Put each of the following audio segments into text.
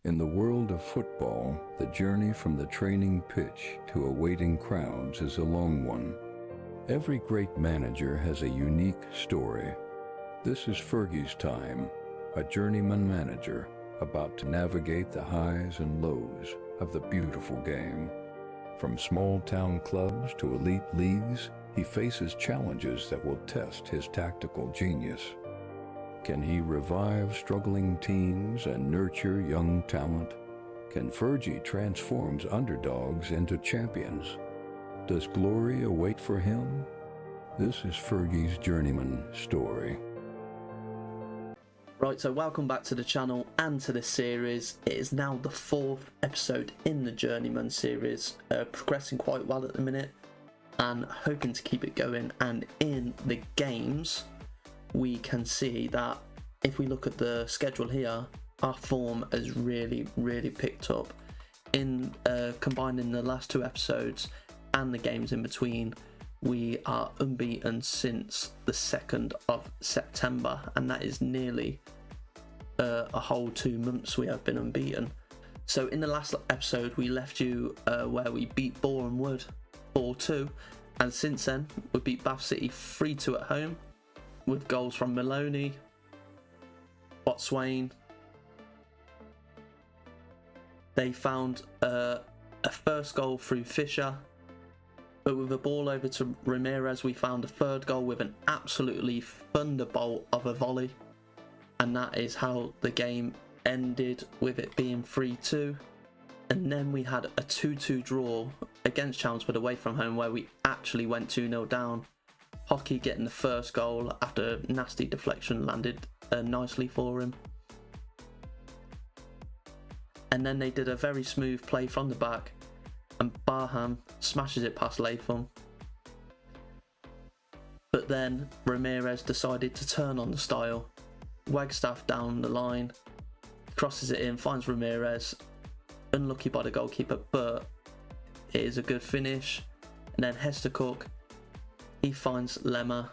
In the world of football, the journey from the training pitch to awaiting crowds is a long one. Every great manager has a unique story. This is Fergie's time, a journeyman manager about to navigate the highs and lows of the beautiful game. From small-town clubs to elite leagues, he faces challenges that will test his tactical genius. Can he revive struggling teams and nurture young talent? Can Fergie transform underdogs into champions? Does glory await for him? This is Fergie's Journeyman story. Right, so welcome back to the channel and to this series. It is now the 4th episode in the Journeyman series, progressing quite well at the minute and hoping to keep it going. And in the games, we can see that if we look at the schedule here, our form has really picked up. In combining the last 2 episodes and the games in between, we are unbeaten since the 2nd of September, and that is nearly a whole 2 months we have been unbeaten. So in the last episode we left you where we beat Boreham Wood 4-2, and since then we beat Bath City 3-2 at home with goals from Maloney, Botswain. They found a first goal through Fisher, but with a ball over to Ramirez we found a third goal with an absolutely thunderbolt of a volley, and that is how the game ended, with it being 3-2. And then we had a 2-2 draw against Chelmsford away from home, where we actually went 2-0 down. Hockey getting the first goal after a nasty deflection landed nicely for him. And then they did a very smooth play from the back, and Barham smashes it past Latham. But then Ramirez decided to turn on the style. Wagstaff down the line, crosses it in, finds Ramirez. Unlucky by the goalkeeper, but it is a good finish. And then Hester Cook, he finds Lemmer.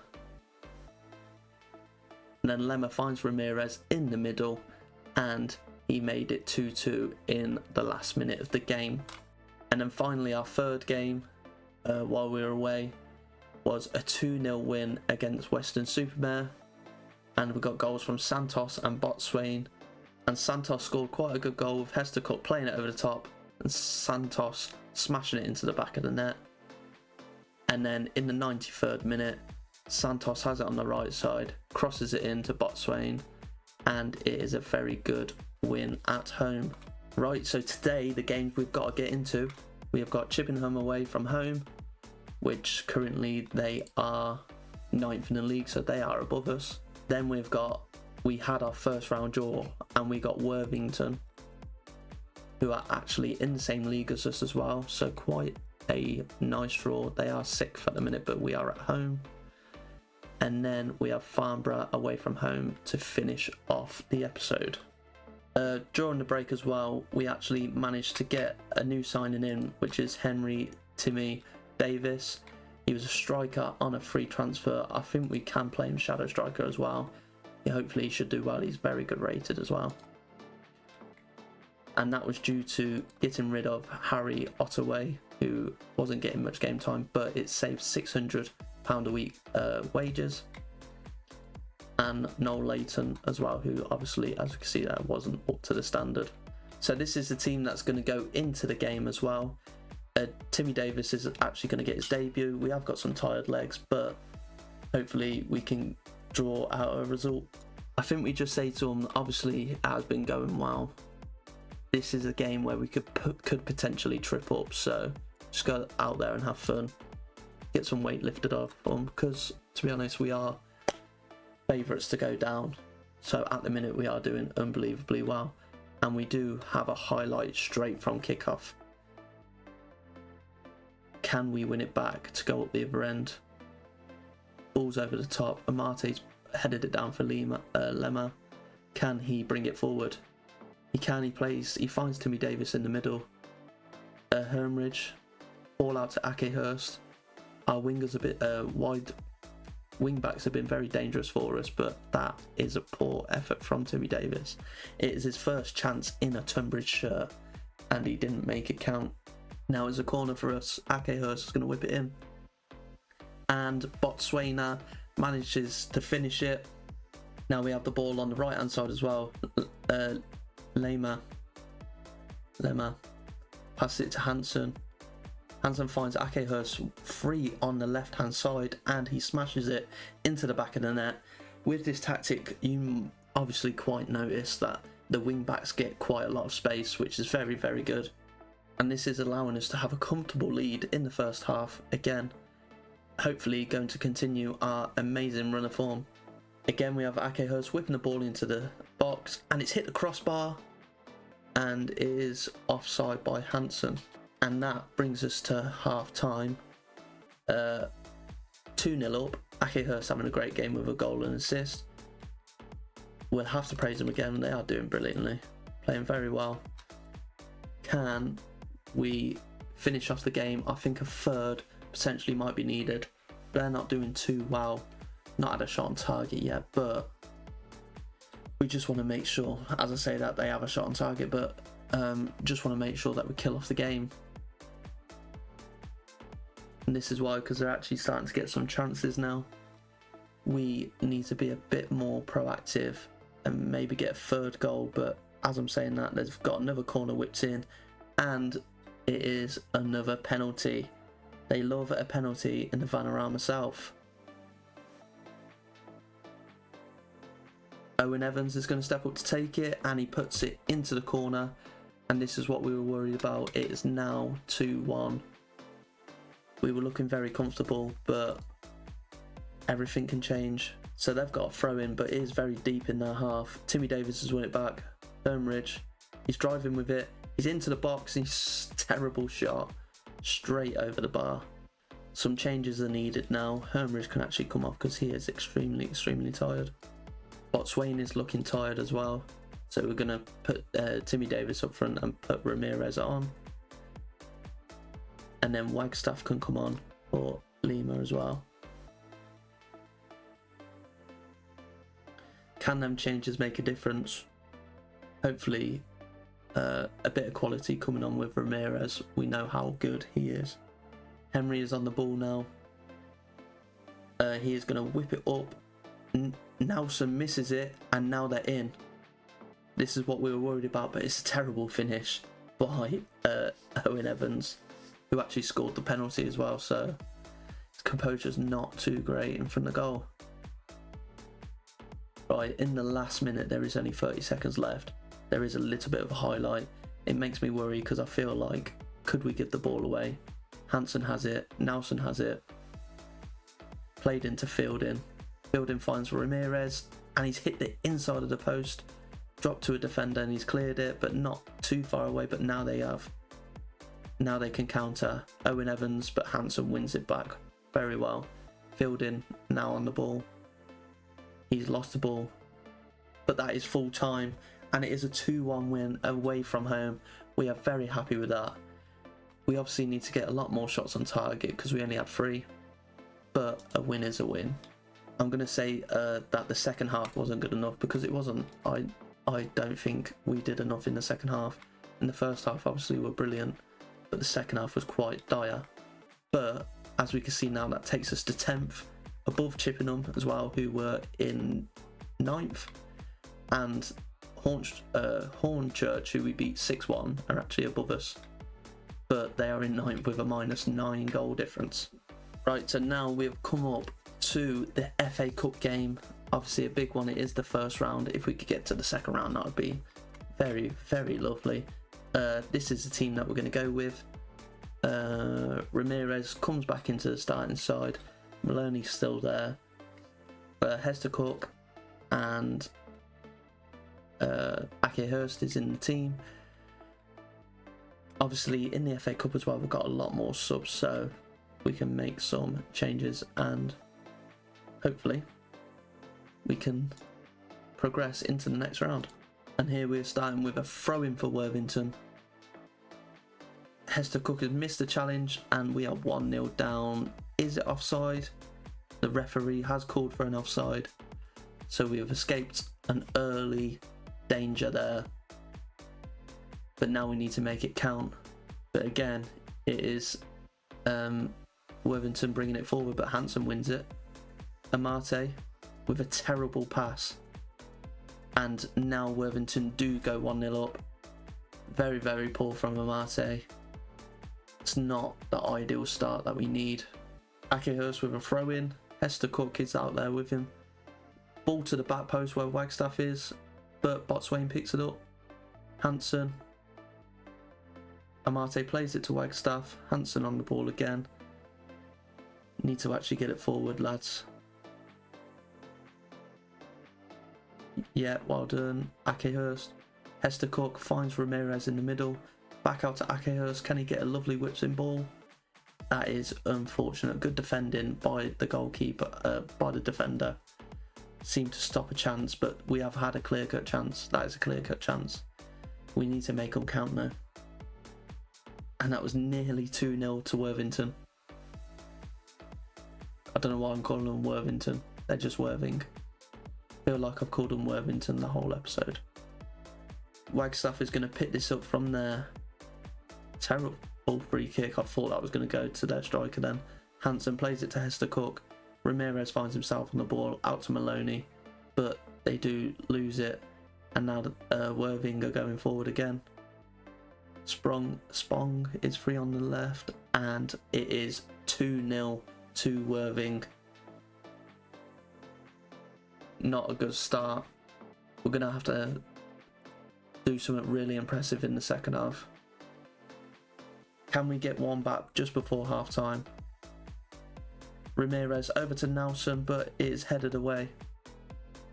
And then Lemmer finds Ramirez in the middle, and he made it 2-2 in the last minute of the game. And then finally our third game, while we were away, was a 2-0 win against Weston-super-Mare. And we got goals from Santos and Botswain. And Santos scored quite a good goal with Hester Cook playing it over the top, and Santos smashing it into the back of the net. And then in the 93rd minute, Santos has it on the right side, crosses it into Botswain, and it is a very good win at home. Right, so today the games we've got to get into, we have got Chippenham away from home, which currently they are 9th in the league, so they are above us. Then we had our first round draw, and we got Worthington, who are actually in the same league as us as well, so quite a nice draw. They are 6th at the minute, but we are at home. And then we have Farnborough away from home to finish off the episode. During the break as well, we actually managed to get a new signing in, which is Henry Timmy Davis. He was a striker on a free transfer. I think we can play him shadow striker as well. Yeah, hopefully he should do well. He's very good rated as well. And that was due to getting rid of Harry Ottaway, who wasn't getting much game time, but it saved £600 a week wages. And Noel Layton as well, who obviously, as you can see, that wasn't up to the standard. So this is the team that's going to go into the game as well. Timmy Davis is actually going to get his debut. We have got some tired legs, but hopefully we can draw out a result. I think we just say to him, obviously it has been going well. This is a game where we could potentially trip up, so just go out there and have fun. Get some weight lifted off them, because to be honest, we are favourites to go down. So at the minute we are doing unbelievably well, and we do have a highlight straight from kickoff. Can we win it back to go up the other end? Ball's over the top. Amate's headed it down for Lemmer. Can he bring it forward? He can. He finds Timmy Davis in the middle. Hermridge. Ball out to Akehurst. Our winger's a bit wide wing-backs have been very dangerous for us, but that is a poor effort from Timmy Davis. It is his first chance in a Tunbridge shirt, and he didn't make it count. Now it's a corner for us. Akehurst is going to whip it in. And Botswana manages to finish it. Now we have the ball on the right-hand side as well. Lema passes it to Hansen. Hansen finds Akehurst free on the left-hand side, and he smashes it into the back of the net. With this tactic, you obviously quite notice that the wing-backs get quite a lot of space, which is very, very good. And this is allowing us to have a comfortable lead in the first half again. Hopefully going to continue our amazing run of form. Again, we have Akehurst whipping the ball into the box, and it's hit the crossbar and is offside by Hansen. And that brings us to half time. 2-0 up. Akehurst having a great game with a goal and assist. We'll have to praise them again. They are doing brilliantly, playing very well. Can we finish off the game? I think a third potentially might be needed. They're not doing too well. Not had a shot on target yet, but we just want to make sure, as I say that, they have a shot on target, but just want to make sure that we kill off the game. And this is why, because they're actually starting to get some chances now. We need to be a bit more proactive and maybe get a third goal, but as I'm saying that, they've got another corner whipped in, and it is another penalty. They love a penalty in the Vanarama South. Owen Evans is going to step up to take it, and he puts it into the corner, and this is what we were worried about. It is now 2-1. We were looking very comfortable, but everything can change. So they've got a throw in, but it is very deep in their half. Timmy Davis has won it back. TONBRIDGE, he's driving with it. He's into the box, and he's terrible shot. Straight over the bar. Some changes are needed now. Hermridge can actually come off because he is extremely, extremely tired. Botswana is looking tired as well. So we're going to put Timmy Davis up front and put Ramirez on. And then Wagstaff can come on for Lima as well. Can them changes make a difference? Hopefully a bit of quality coming on with Ramirez. We know how good he is. Henry is on the ball now. He is going to whip it up. Nelson misses it, and now they're in. This is what we were worried about, but it's a terrible finish by Owen Evans, who actually scored the penalty as well, so his composure's not too great in front of the goal. Right, in the last minute, there is only 30 seconds left. There is a little bit of a highlight. It makes me worry because I feel like, could we give the ball away? Hansen has it, Nelson has it. Played into Fielding. Fielding finds Ramirez, and he's hit the inside of the post. Dropped to a defender, and he's cleared it, but not too far away, but now they have. Now they can counter Owen Evans, but Hansen wins it back very well. Fielding now on the ball. He's lost the ball, but that is full time, and it is a 2-1 win away from home. We are very happy with that. We obviously need to get a lot more shots on target because we only had 3, but a win is a win. I'm going to say that the second half wasn't good enough because it wasn't. I don't think we did enough in the second half. In the first half, obviously, we were brilliant, but the second half was quite dire. But as we can see now, that takes us to 10th, above Chippenham as well, who were in 9th, and Hornchurch, who we beat 6-1, are actually above us, but they are in 9th with a -9 goal difference. Right, so now we've come up to the FA Cup game. Obviously a big one. It is the first round. If we could get to the second round, that would be very, very lovely. This is the team that we're going to go with. Ramirez comes back into the starting side. Maloney's still there. Hester Cook and Akehurst is in the team. Obviously in the FA Cup as well, we've got a lot more subs, so we can make some changes and hopefully we can progress into the next round. And here we're starting with a throw-in for Worthington. Hester Cook has missed the challenge and we are 1-0 down. Is it offside? the referee has called for an offside, so we have escaped an early danger there. But now we need to make it count. But again, it is Worthington bringing it forward, but Hansen wins it. Amate with a terrible pass. And now Worthington do go 1-0 up. Very, very poor from Amate. It's not the ideal start that we need. Akehurst with a throw in. Hester Cook is out there with him. Ball to the back post where Wagstaff is, but Botswain picks it up. Hansen. Amate plays it to Wagstaff. Hansen on the ball again. Need to actually get it forward, lads. Yeah, well done. Akehurst. Hester Cook finds Ramirez in the middle. Back out to Akehurst. Can he get a lovely whips-in ball? That is unfortunate. Good defending by the goalkeeper, by the defender. Seemed to stop a chance, but we have had a clear-cut chance. That is a clear-cut chance. We need to make them count now. And that was nearly 2-0 to Worthington. I don't know why I'm calling them Worthington. They're just Worthing. I feel like I've called them Worthington the whole episode. Wagstaff is going to pick this up from there. Terrible free kick. I thought that was going to go to their striker then. Hansen plays it to Hester Cook. Ramirez finds himself on the ball out to Maloney, but they do lose it. And now Worthing are going forward again. Spong is free on the left, and it is 2-0 to Worthing. Not a good start. We're going to have to do something really impressive in the second half. Can we get one back just before half time? Ramirez over to Nelson, but it is headed away.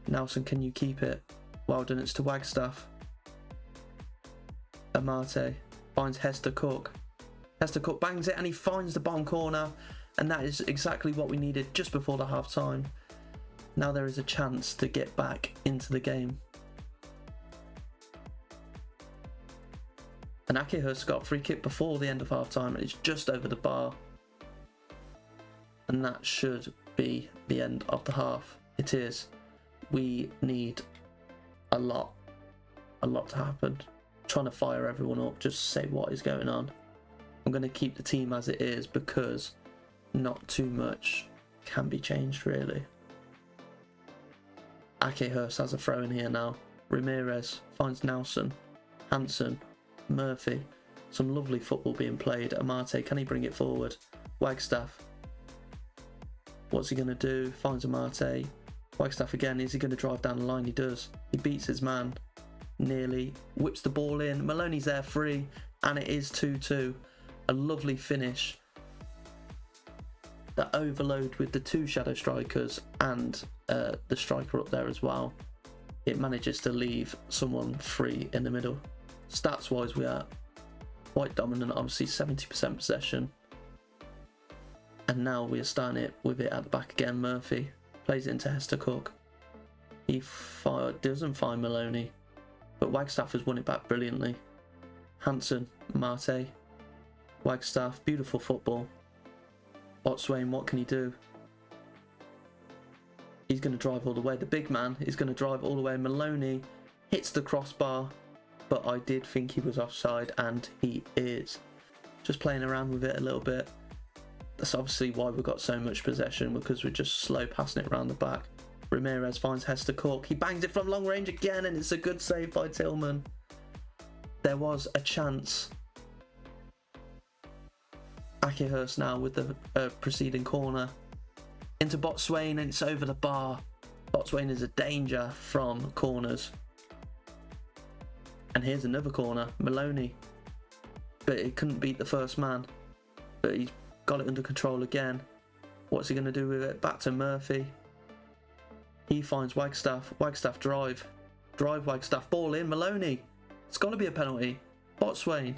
Nelson, can you keep it? Well done, it's to Wagstaff. Amate finds Hester Cook. Hester Cook bangs it and he finds the bottom corner, and that is exactly what we needed just before the half time. Now there is a chance to get back into the game. And Akehurst got a free kick before the end of half time, and it's just over the bar. And that should be the end of the half. It is. We need a lot to happen. Trying to fire everyone up, just say what is going on. I'm going to keep the team as it is because not too much can be changed really. Akehurst has a throw in here now. Ramirez finds Nelson. Hansen. Murphy. Some lovely football being played. Amate, can he bring it forward? Wagstaff. What's he going to do? Finds Amate. Wagstaff again. Is he going to drive down the line? He does. He beats his man. Nearly. Whips the ball in. Maloney's there free. And it is 2-2. A lovely finish. The overload with the two shadow strikers and the striker up there as well. It manages to leave someone free in the middle. Stats wise, we are quite dominant, obviously 70% possession. And now we are starting it with it at the back again. Murphy plays it into Hester Cook. He doesn't find Maloney, but Wagstaff has won it back brilliantly. Hansen, Mate, Wagstaff, beautiful football. Botswain, what can he do? He's going to drive all the way. The big man is going to drive all the way. Maloney hits the crossbar, but I did think he was offside, and he is. Just playing around with it a little bit. That's obviously why we've got so much possession, because we're just slow passing it around the back. Ramirez finds Hester Cook. He bangs it from long range again, and it's a good save by Tillman. There was a chance. Akehurst now with the preceding corner. Into Botswain, and it's over the bar. Botswain is a danger from corners. And here's another corner. Maloney. But he couldn't beat the first man. But he's got it under control again. What's he going to do with it? Back to Murphy. He finds Wagstaff. Wagstaff drive. Drive Wagstaff. Ball in. Maloney. It's got to be a penalty. Botswain.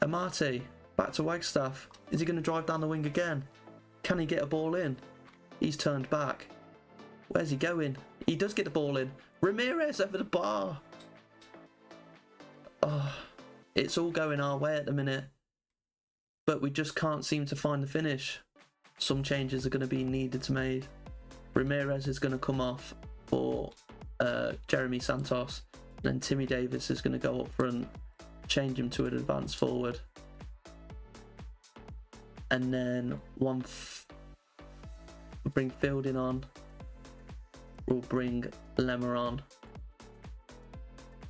Amate. Back to Wagstaff. Is he going to drive down the wing again? Can he get a ball in? He's turned back. Where's he going? He does get the ball in. Ramirez over the bar. Oh, it's all going our way at the minute. But we just can't seem to find the finish. some changes are going to be needed to made. Ramirez is going to come off for Jeremy Santos, and then Timmy Davis is going to go up front, change him to an advanced forward, and then we'll bring Fielding on, we'll bring Lemmer on,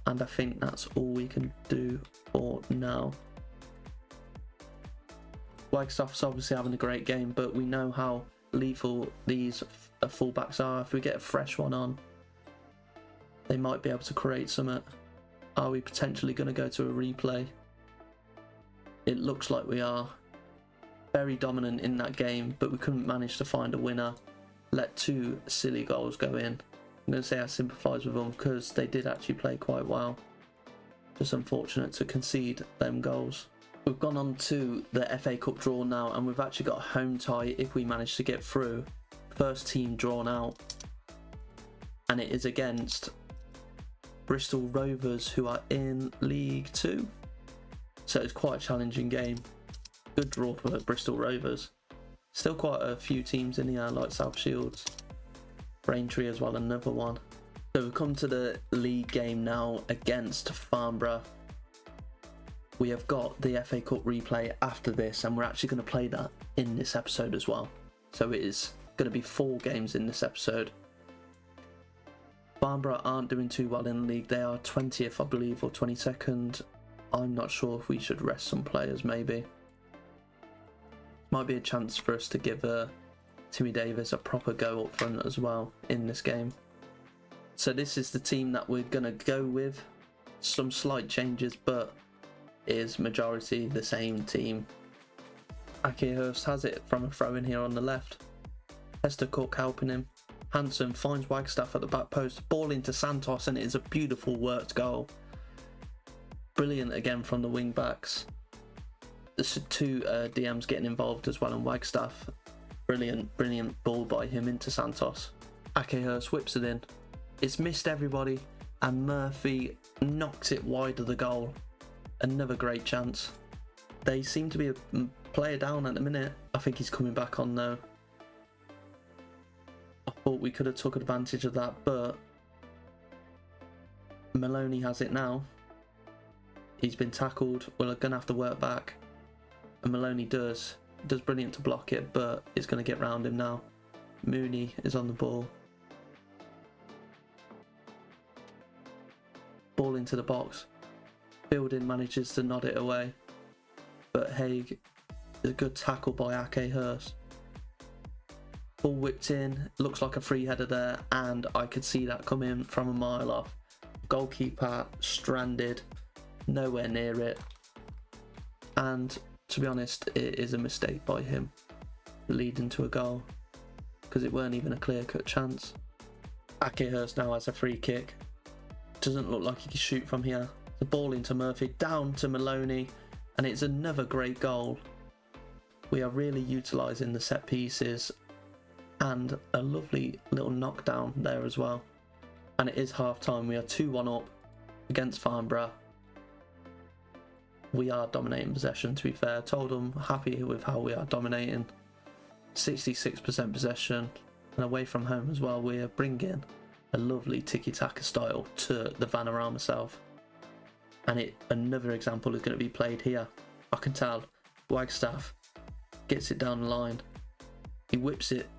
and I think that's all we can do for now. Wagstaff's obviously having a great game, but we know how lethal these fullbacks are. If we get a fresh one on, they might be able to create something. Are we potentially going to go to a replay? It looks like we are. Very dominant in that game, but we couldn't manage to find a winner. Let 2 silly goals go in. I'm going to say I sympathise with them because they did actually play quite well. Just unfortunate to concede them goals. We've gone on to the FA Cup draw now, and we've actually got a home tie if we manage to get through. First team drawn out, and it is against Bristol Rovers, who are in League 2. So it's quite a challenging game. Good draw for Bristol Rovers. Still quite a few teams in here, like South Shields, Braintree as well, another one. So we've come to the league game now against Farnborough. We have got the FA Cup replay after this, and we're actually going to play that in this episode as well. So it is going to be 4 games in this episode. Farnborough aren't doing too well in the league. They are 20th, I believe, or 22nd. I'm not sure if we should rest some players, maybe. Might be a chance for us to give Timmy Davis a proper go up front as well in this game. So this is the team that we're going to go with. Some slight changes, but is majority the same team. Akehurst has it from a throw in here on the left. Hester Cook helping him. Hanson finds Wagstaff at the back post. Ball into Santos, and it is a beautiful worked goal. Brilliant again from the wing backs. There's 2 DMs getting involved as well, and Wagstaff. Brilliant ball by him into Santos. Akehurst whips it in. It's missed everybody, and Murphy knocks it wide of the goal. Another great chance. They seem to be a player down at the minute. I think he's coming back on though. I thought we could have took advantage of that, but Maloney has it now. He's been tackled. We're going to have to work back. And Maloney does brilliant to block it, but it's going to get round him now. Mooney is on the ball. Ball into the box. Fielding manages to nod it away, but Haig is a good tackle by Akehurst. Ball whipped in, looks like a free header there, and I could see that coming from a mile off. Goalkeeper stranded, nowhere near it, and to be honest, it is a mistake by him, leading to a goal, because it weren't even a clear-cut chance. Akehurst now has a free kick. Doesn't look like he can shoot from here. The ball into Murphy, down to Maloney, and it's another great goal. We are really utilising the set pieces, and a lovely little knockdown there as well. And it is half time. We are 2-1 up against Farnborough. We are dominating possession, to be fair. Told them happy with how we are dominating. 66% possession, and away from home as well. We are bringing a lovely tiki-taka style to the Vanarama South. And another example is going to be played here. I can tell. Wagstaff gets it down the line. He whips it.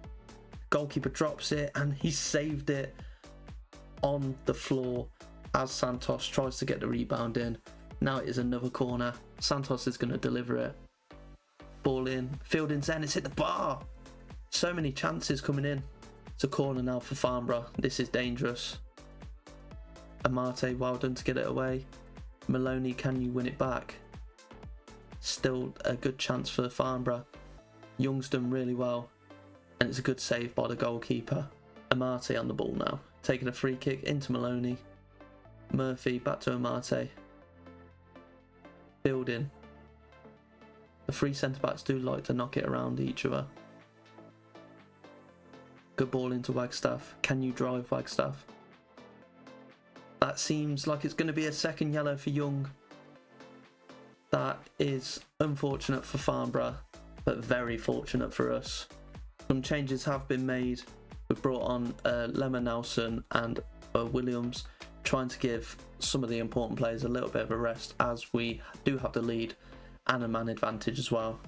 Goalkeeper drops it, and he saved it on the floor as Santos tries to get the rebound in. Now it is another corner. Santos is going to deliver it. Ball in. Fielding's in. It's hit the bar. So many chances coming in. It's a corner now for Farnborough. This is dangerous. Amate, well done to get it away. Maloney, can you win it back? Still a good chance for Farnborough. Young's done really well, and it's a good save by the goalkeeper. Amate on the ball now, taking a free kick into Maloney. Murphy back to Amate. Fielding. The 3 centre-backs do like to knock it around each other. Good ball into Wagstaff. Can you drive, Wagstaff? That seems like it's going to be a second yellow for Young. That is unfortunate for Farnborough, but very fortunate for us. Some changes have been made. We've brought on Lemma Nelson and Williams, trying to give some of the important players a little bit of a rest, as we do have the lead and a man advantage as well.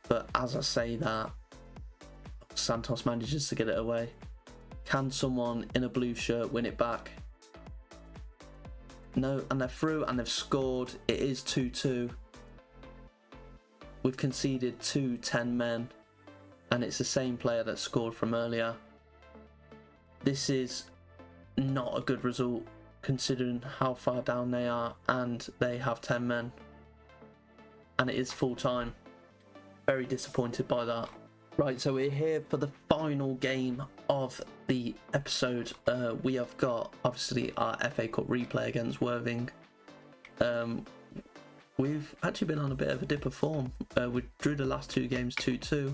But as I say that, Santos manages to get it away. Can someone in a blue shirt win it back? No, and they're through and they've scored. It is 2-2. We've conceded 10 men, and it's the same player that scored from earlier. This is not a good result considering how far down they are, and they have 10 men, and it is full time. Very disappointed by that. Right, so we're here for the final game of the episode. We have got, obviously, our FA Cup replay against Worthing. We've actually been on a bit of a dip of form. We drew the last 2 games 2-2.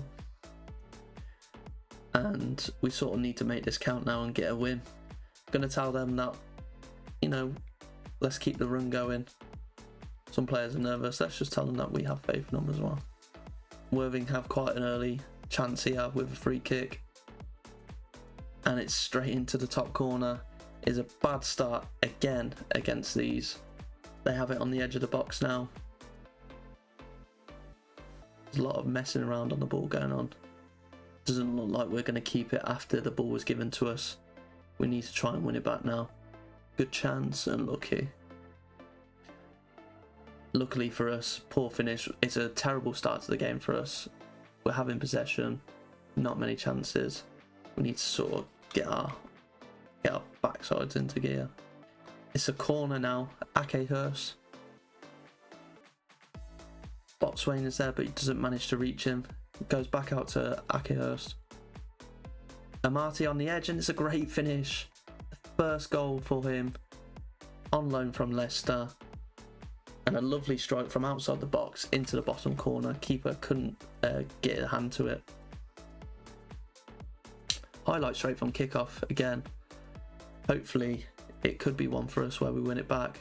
And we sort of need to make this count now and get a win. Going to tell them that, you know, let's keep the run going. Some players are nervous. Let's just tell them that we have faith in them as well. Worthing have quite an early chance here with a free kick, and it's straight into the top corner. Is a bad start again against these. They have it on the edge of the box now. There's a lot of messing around on the ball going on. Doesn't look like we're going to keep it after the ball was given to us. We need to try and win it back now. Good chance, unlucky. Luckily for us, poor finish. It's a terrible start to the game for us. We're having possession, not many chances. We need to sort of get our backsides into gear. It's a corner now. Akehurst. Botswain is there, but he doesn't manage to reach him. It goes back out to Akehurst. Amati on the edge, and it's a great finish. The first goal for him on loan from Leicester. And a lovely strike from outside the box into the bottom corner. Keeper couldn't get a hand to it. Highlight straight from kickoff again. Hopefully it could be one for us where we win it back.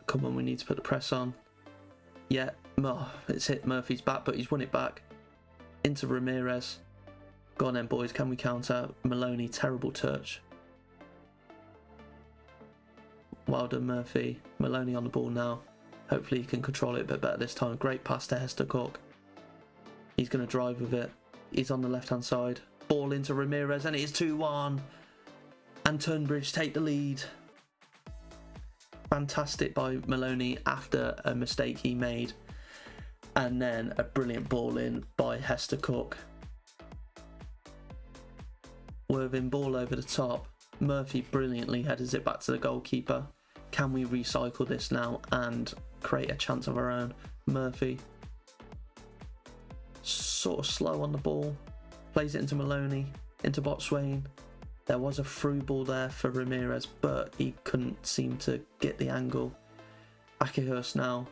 Come on, we need to put the press on. Yeah, it's hit Murphy's back, but he's won it back. Into Ramirez. Go on then, boys, can we counter? Maloney, terrible touch. Well done, Murphy. Maloney on the ball now. Hopefully he can control it a bit better this time. Great pass to Hester Cook. He's going to drive with it. He's on the left-hand side. Ball into Ramirez, and it is 2-1. And TONBRIDGE take the lead. Fantastic by Maloney after a mistake he made. And then a brilliant ball in by Hester Cook. Worthing ball over the top. Murphy brilliantly headers it back to the goalkeeper. Can we recycle this now and create a chance of our own? Murphy, sort of slow on the ball, plays it into Maloney, into Botswain. There was a through ball there for Ramirez, but he couldn't seem to get the angle. Akehurst now,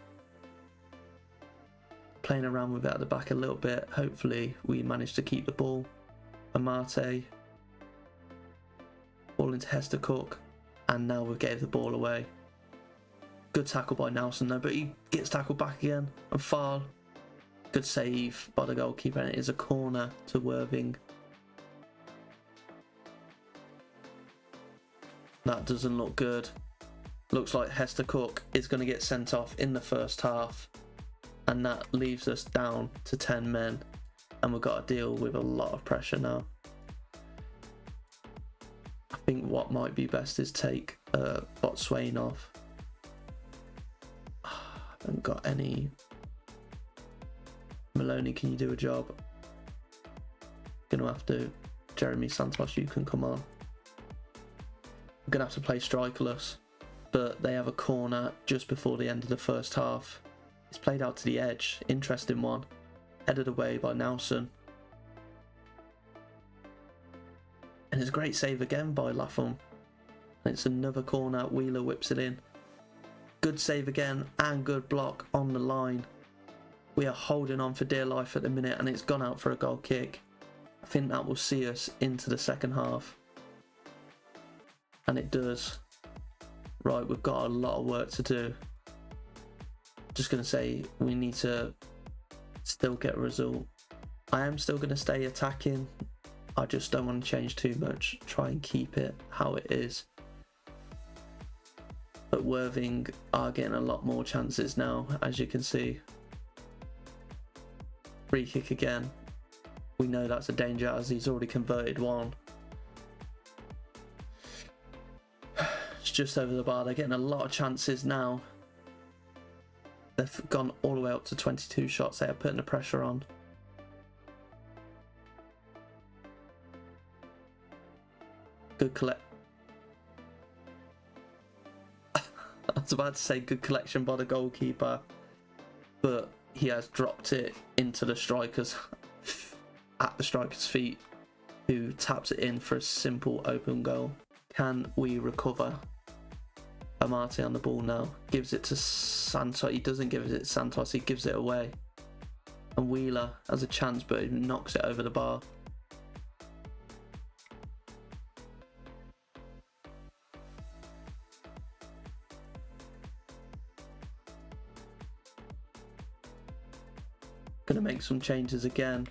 playing around with it at the back a little bit. Hopefully we manage to keep the ball. Amate, ball into Hester Cook, and now we gave the ball away. Good tackle by Nelson though, but he gets tackled back again and foul. Good save by the goalkeeper, and it is a corner to Worthing. That doesn't look good. Looks like Hester Cook is going to get sent off in the first half, and that leaves us down to 10 men, and we've got to deal with a lot of pressure now. I think what might be best is take Botswain off. I haven't got any. Maloney, can you do a job? Gonna have to. Jeremy Santos, you can come on. We're gonna have to play strikerless, but they have a corner just before the end of the first half. It's played out to the edge. Interesting one. Headed away by Nelson. And it's a great save again by Latham. And it's another corner. Wheeler whips it in. Good save again, and good block on the line. We are holding on for dear life at the minute, and it's gone out for a goal kick. I think that will see us into the second half. And it does. Right, we've got a lot of work to do. Just going to say we need to still get a result. I am still going to stay attacking. I just don't want to change too much. Try and keep it how it is. But Worthing are getting a lot more chances now, as you can see. Free kick again. We know that's a danger as he's already converted one. It's just over the bar. They're getting a lot of chances now. They've gone all the way up to 22 shots. They are putting the pressure on. Good collect. I was about to say good collection by the goalkeeper, but he has dropped it into the striker's at the striker's feet, who taps it in for a simple open goal. Can we recover? Amate on the ball now, gives it to Santos. He doesn't give it to Santos, he gives it away. And Wheeler has a chance, but he knocks it over the bar. Gonna make some changes again.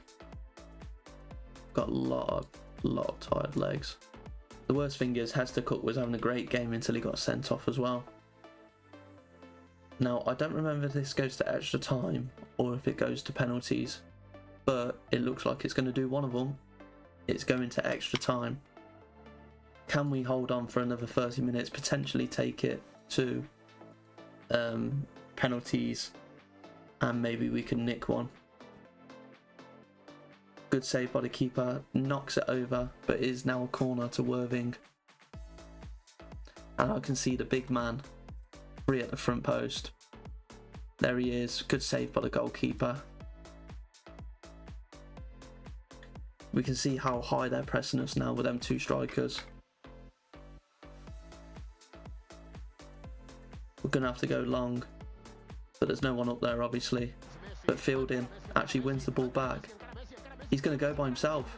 Got a lot of tired legs. The worst thing is Hester Cook was having a great game until he got sent off as well. Now I don't remember if this goes to extra time or if it goes to penalties, but it looks like it's going to do one of them. It's going to extra time. Can we hold on for another 30 minutes, potentially take it to penalties, and maybe we can nick one? Good save by the keeper, knocks it over, but is now a corner to Worthing. And I can see the big man free at the front post. There he is, good save by the goalkeeper. We can see how high they're pressing us now with them two strikers. We're going to have to go long, but there's no one up there obviously. But Fielding actually wins the ball back. He's going to go by himself.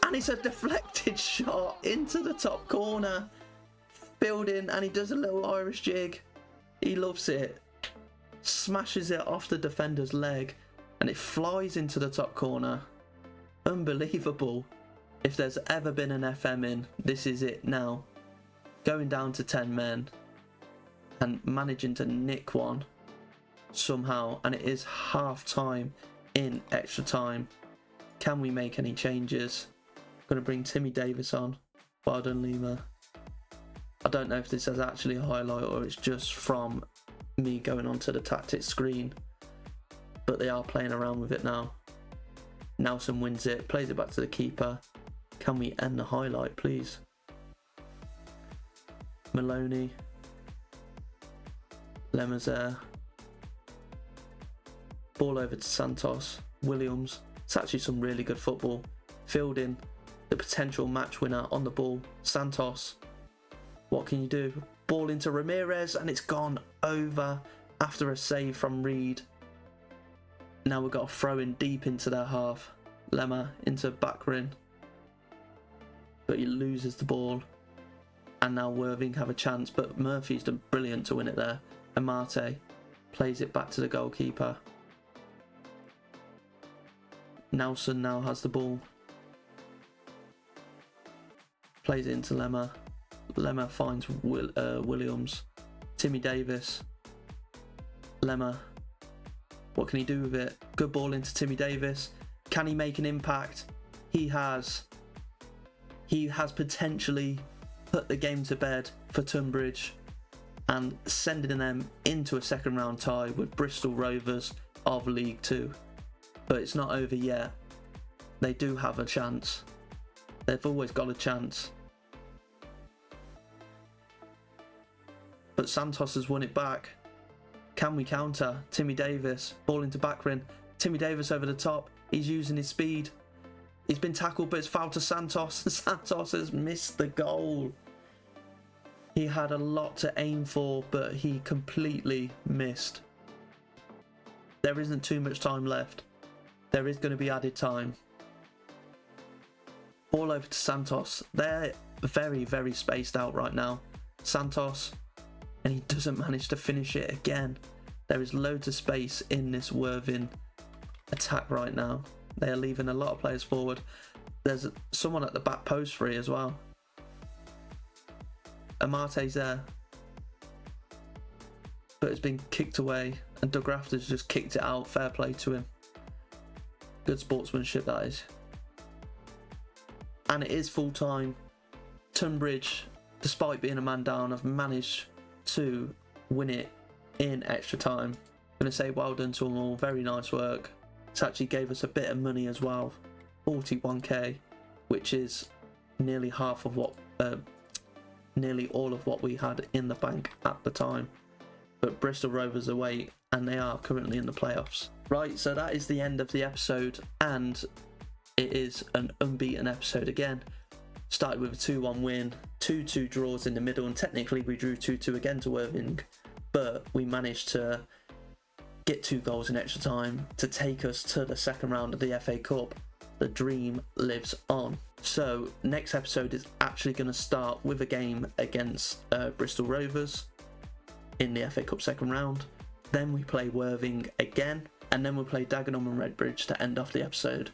And it's a deflected shot into the top corner. Fielding, and he does a little Irish jig. He loves it. Smashes it off the defender's leg and it flies into the top corner. Unbelievable. If there's ever been an FM in, this is it now. Going down to 10 men and managing to nick one somehow, and it is half time in extra time. Can we make any changes? I'm going to bring Timmy Davis on. Well done, Lima. I don't know if this is actually a highlight or it's just from me going onto the tactics screen, but they are playing around with it now. Nelson wins it, plays it back to the keeper. Can we end the highlight, please? Maloney, Lemazer, ball over to Santos, Williams. It's actually some really good football. Fielding, the potential match winner on the ball. Santos, what can you do? Ball into Ramirez and it's gone over after a save from Reed. Now we've got a throw in deep into their half. Lemma into Bakrin, but he loses the ball. And now Worthing have a chance, but Murphy's done brilliant to win it there. Amate plays it back to the goalkeeper. Nelson now has the ball. Plays it into Lemma. Lemma finds Williams. Timmy Davis. Lemma. What can he do with it? Good ball into Timmy Davis. Can he make an impact? He has. He has potentially put the game to bed for Tunbridge and sending them into a second round tie with Bristol Rovers of League 2. But it's not over yet. They do have a chance. They've always got a chance. But Santos has won it back. Can we counter? Timmy Davis, ball into Bakrin. Timmy Davis over the top. He's using his speed. He's been tackled, but it's foul to Santos. Santos has missed the goal. He had a lot to aim for, but he completely missed. There isn't too much time left. There is going to be added time. Ball over to Santos. They're very, very spaced out right now. Santos and he doesn't manage to finish it again. There is loads of space in this Worthing attack right now. They are leaving a lot of players forward. There's someone at the back post free as well. Amate's there, but it's been kicked away, and Doug Rafters just kicked it out. Fair play to him. Good sportsmanship, that is. And it is full time. Tunbridge, despite being a man down, have managed to win it in extra time. I'm going to say well done to them all. Very nice work. It actually gave us a bit of money as well, 41k, which is nearly half of what, nearly all of what we had in the bank at the time. But Bristol Rovers away, and they are currently in the playoffs. Right, so that is the end of the episode, and it is an unbeaten episode again. Started with a 2-1 win, 2-2 draws in the middle, and technically we drew 2-2 again to Worthing, but we managed to get 2 goals in extra time to take us to the second round of the FA Cup. The dream lives on. So next episode is actually going to start with a game against Bristol Rovers in the FA Cup second round. Then we play Worthing again, and then we'll play Dagenham and Redbridge to end off the episode.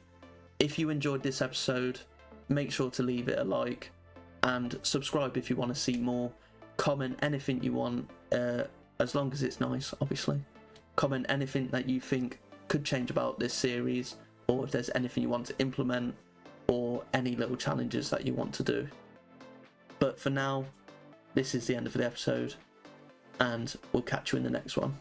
If you enjoyed this episode, make sure to leave it a like and subscribe if you want to see more. Comment anything you want, as long as it's nice, obviously. Comment anything that you think could change about this series, or if there's anything you want to implement, or any little challenges that you want to do. But for now, this is the end of the episode, and we'll catch you in the next one.